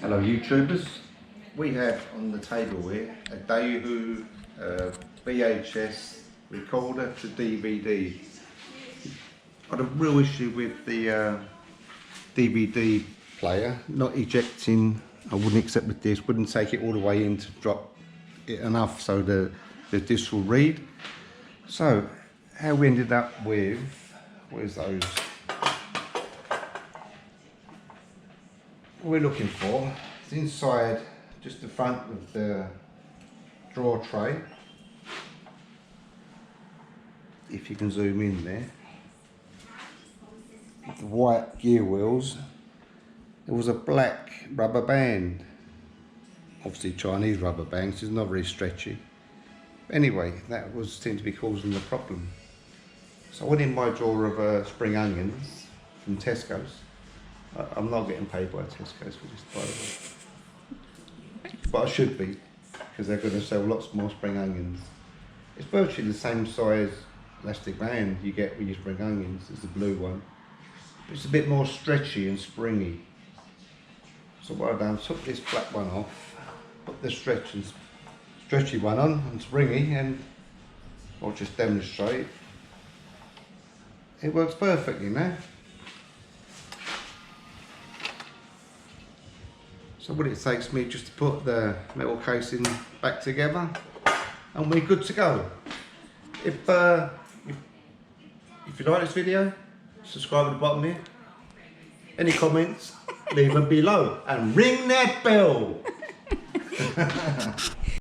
Hello YouTubers, we have on the table here a Daewoo VHS recorder to DVD. Got a real issue with the DVD player, not ejecting. I wouldn't accept the disc, wouldn't take it all the way in to drop it enough so the disc will read. So how we ended up with, where's those? What we're looking for is inside just the front of the drawer tray. If you can zoom in there, the white gear wheels, there was a black rubber band, obviously Chinese rubber bands, it's not very stretchy. Anyway, that seemed to be causing the problem. So I went in my drawer of spring onions from Tesco's. I'm not getting paid by Tesco's for this, by the way. But I should be, because they're going to sell lots more spring onions. It's virtually the same size elastic band you get with your spring onions as the blue one. But it's a bit more stretchy and springy. So what I've done, took this black one off, put the stretchy one on and springy, and I'll just demonstrate. It works perfectly now. So what it takes me just to put the metal casing back together and we're good to go. If you like this video, subscribe at the bottom here. Any comments, leave them below and ring that bell.